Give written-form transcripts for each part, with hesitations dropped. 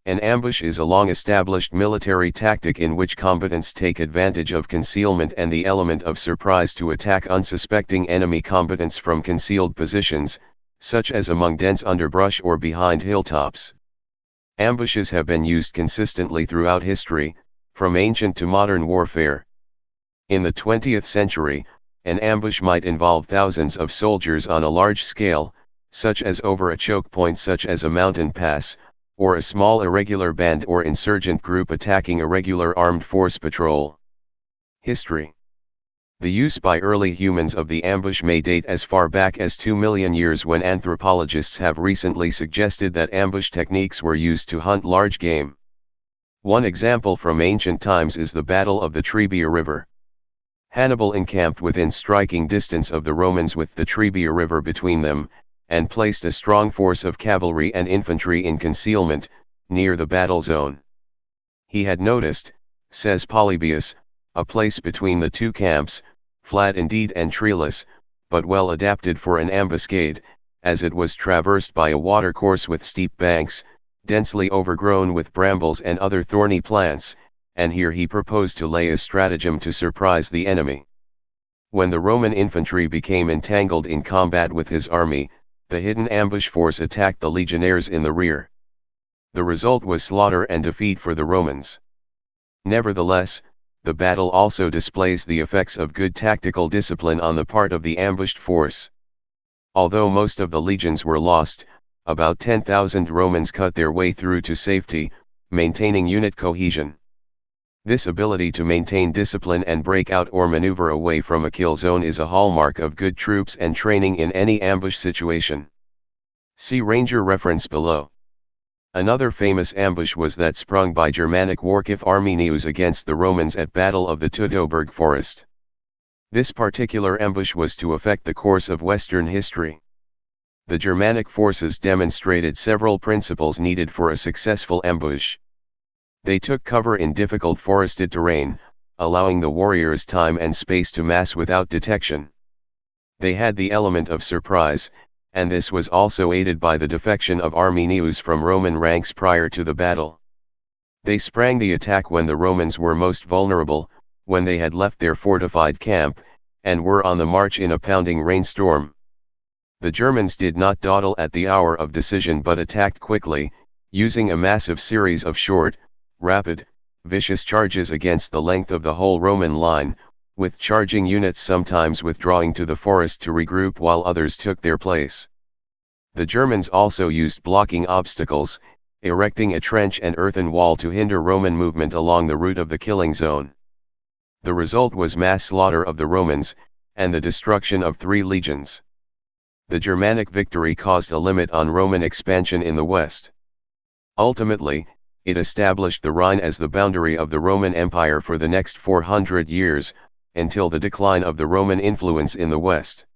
An ambush is a long-established military tactic in which combatants take advantage of concealment and the element of surprise to attack unsuspecting enemy combatants from concealed positions, such as among dense underbrush or behind hilltops. Ambushes have been used consistently throughout history, from ancient to modern warfare. In the 20th century, an ambush might involve thousands of soldiers on a large scale, such as over a choke point such as a mountain pass, or a small irregular band or insurgent group attacking a regular armed force patrol. History. The use by early humans of the ambush may date as far back as 2 million years, when anthropologists have recently suggested that ambush techniques were used to hunt large game. One example from ancient times is the Battle of the Trebia River. Hannibal encamped within striking distance of the Romans with the Trebia River between them, and placed a strong force of cavalry and infantry in concealment, near the battle zone. He had noticed, says Polybius, a place between the two camps, flat indeed and treeless, but well adapted for an ambuscade, as it was traversed by a watercourse with steep banks, densely overgrown with brambles and other thorny plants, and here he proposed to lay a stratagem to surprise the enemy. When the Roman infantry became entangled in combat with his army, the hidden ambush force attacked the legionnaires in the rear. The result was slaughter and defeat for the Romans. Nevertheless, the battle also displays the effects of good tactical discipline on the part of the ambushed force. Although most of the legions were lost, about 10,000 Romans cut their way through to safety, maintaining unit cohesion. This ability to maintain discipline and break out or maneuver away from a kill zone is a hallmark of good troops and training in any ambush situation. See Ranger reference below. Another famous ambush was that sprung by Germanic warchief Arminius against the Romans at Battle of the Teutoburg Forest. This particular ambush was to affect the course of Western history. The Germanic forces demonstrated several principles needed for a successful ambush. They took cover in difficult forested terrain, allowing the warriors time and space to mass without detection. They had the element of surprise, and this was also aided by the defection of Arminius from Roman ranks prior to the battle. They sprang the attack when the Romans were most vulnerable, when they had left their fortified camp, and were on the march in a pounding rainstorm. The Germans did not dawdle at the hour of decision but attacked quickly, using a massive series of short, rapid, vicious charges against the length of the whole Roman line, with charging units sometimes withdrawing to the forest to regroup while others took their place. The Germans also used blocking obstacles, erecting a trench and earthen wall to hinder Roman movement along the route of the killing zone. The result was mass slaughter of the Romans, and the destruction of 3 legions. The Germanic victory caused a limit on Roman expansion in the west. Ultimately, it established the Rhine as the boundary of the Roman Empire for the next 400 years, until the decline of the Roman influence in the west.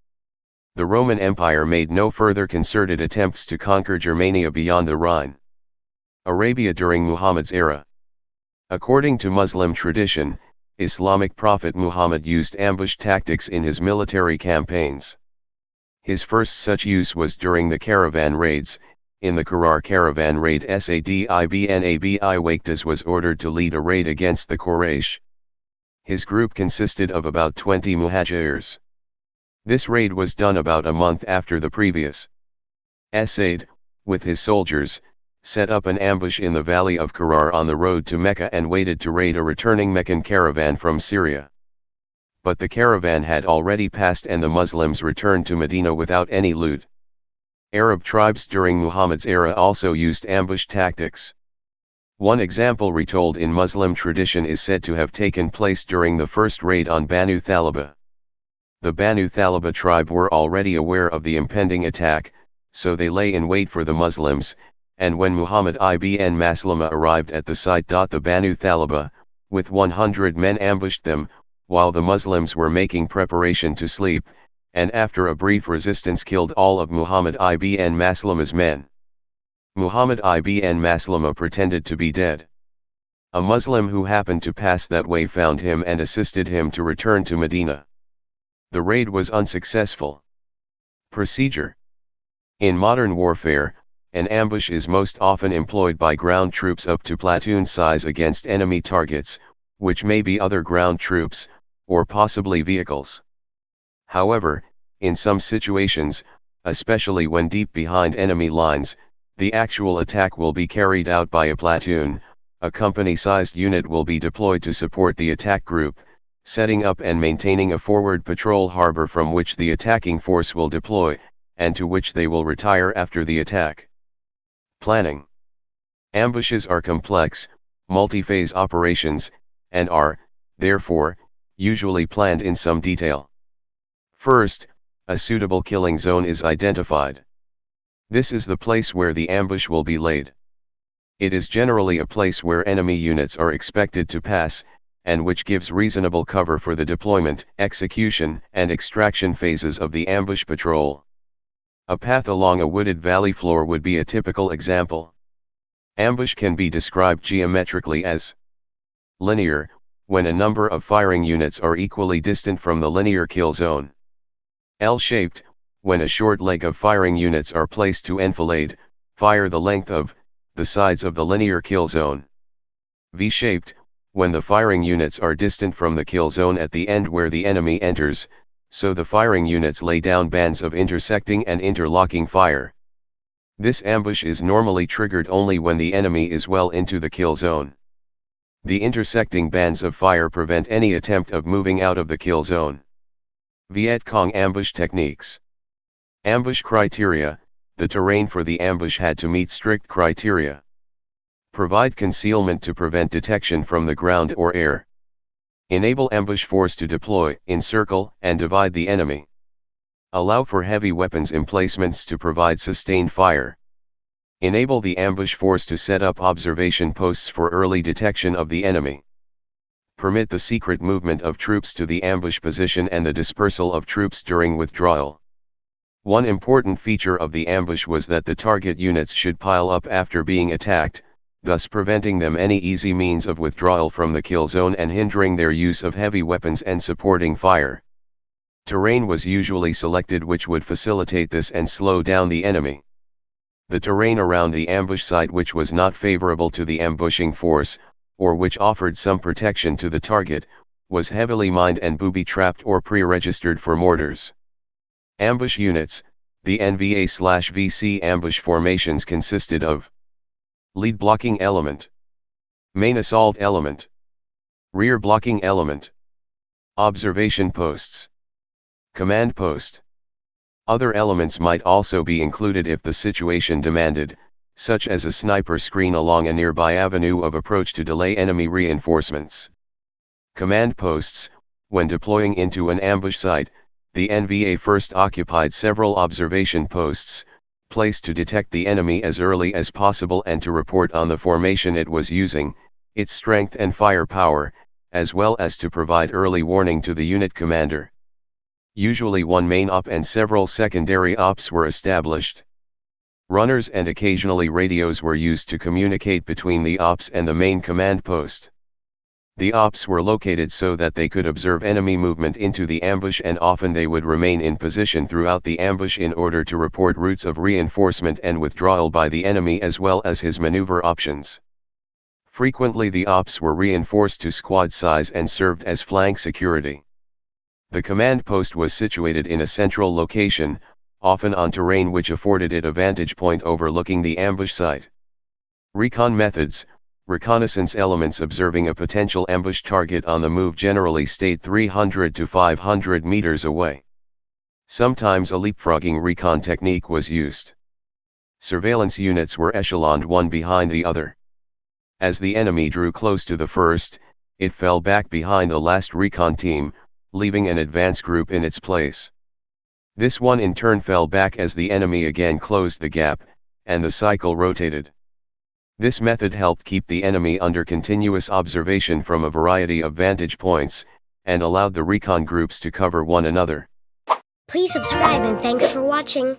The Roman Empire made no further concerted attempts to conquer Germania beyond the Rhine. Arabia during Muhammad's era. According to Muslim tradition, Islamic prophet Muhammad used ambush tactics in his military campaigns. His first such use was during the caravan raids. In the Qarar caravan raid Sadibn Abi Waqtas was ordered to lead a raid against the Quraysh. His group consisted of about 20 muhajirs. This raid was done about a month after the previous. Asad, with his soldiers, set up an ambush in the valley of Qarar on the road to Mecca and waited to raid a returning Meccan caravan from Syria. But the caravan had already passed and the Muslims returned to Medina without any loot. Arab tribes during Muhammad's era also used ambush tactics. One example retold in Muslim tradition is said to have taken place during the first raid on Banu Thalaba. The Banu Thalaba tribe were already aware of the impending attack, so they lay in wait for the Muslims, and when Muhammad ibn Maslama arrived at the site, the Banu Thalaba, with 100 men ambushed them, while the Muslims were making preparation to sleep, and after a brief resistance killed all of Muhammad ibn Maslama's men. Muhammad ibn Maslama pretended to be dead. A Muslim who happened to pass that way found him and assisted him to return to Medina. The raid was unsuccessful. Procedure. In modern warfare, An ambush is most often employed by ground troops up to platoon size against enemy targets, which may be other ground troops, or possibly vehicles. However, in some situations, especially when deep behind enemy lines, the actual attack will be carried out by a platoon. A company-sized unit will be deployed to support the attack group, setting up and maintaining a forward patrol harbor from which the attacking force will deploy, and to which they will retire after the attack. Planning. Ambushes are complex, multi-phase operations, and are, therefore, usually planned in some detail. First, a suitable killing zone is identified. This is the place where the ambush will be laid. It is generally a place where enemy units are expected to pass, and which gives reasonable cover for the deployment, execution, and extraction phases of the ambush patrol. A path along a wooded valley floor would be a typical example. Ambush can be described geometrically as linear, when a number of firing units are equally distant from the linear kill zone. L-shaped, when a short leg of firing units are placed to enfilade, fire the length of, the sides of the linear kill zone. V-shaped, when the firing units are distant from the kill zone at the end where the enemy enters, so the firing units lay down bands of intersecting and interlocking fire. This ambush is normally triggered only when the enemy is well into the kill zone. The intersecting bands of fire prevent any attempt of moving out of the kill zone. Viet Cong ambush techniques. Ambush criteria. The terrain for the ambush had to meet strict criteria. Provide concealment to prevent detection from the ground or air. Enable ambush force to deploy, encircle, and divide the enemy. Allow for heavy weapons emplacements to provide sustained fire. Enable the ambush force to set up observation posts for early detection of the enemy. Permit the secret movement of troops to the ambush position and the dispersal of troops during withdrawal. One important feature of the ambush was that the target units should pile up after being attacked, thus preventing them any easy means of withdrawal from the kill zone and hindering their use of heavy weapons and supporting fire. Terrain was usually selected which would facilitate this and slow down the enemy. The terrain around the ambush site which was not favorable to the ambushing force, or which offered some protection to the target, was heavily mined and booby-trapped or pre-registered for mortars. Ambush units. The NVA/VC ambush formations consisted of lead blocking element, main assault element, rear blocking element, observation posts, command post. Other elements might also be included if the situation demanded, such as a sniper screen along a nearby avenue of approach to delay enemy reinforcements. Command posts. When deploying into an ambush site, the NVA first occupied several observation posts, placed to detect the enemy as early as possible and to report on the formation it was using, its strength and firepower, as well as to provide early warning to the unit commander. Usually one main op and several secondary ops were established. Runners and occasionally radios were used to communicate between the ops and the main command post. The ops were located so that they could observe enemy movement into the ambush, and often they would remain in position throughout the ambush in order to report routes of reinforcement and withdrawal by the enemy as well as his maneuver options. Frequently the ops were reinforced to squad size and served as flank security. The command post was situated in a central location, often on terrain which afforded it a vantage point overlooking the ambush site. Recon methods. Reconnaissance elements observing a potential ambush target on the move generally stayed 300 to 500 meters away. Sometimes a leapfrogging recon technique was used. Surveillance units were echeloned one behind the other. As the enemy drew close to the first, it fell back behind the last recon team, leaving an advance group in its place. This one in turn fell back as the enemy again closed the gap, and the cycle rotated. This method helped keep the enemy under continuous observation from a variety of vantage points, and allowed the recon groups to cover one another. Please subscribe and thanks for watching.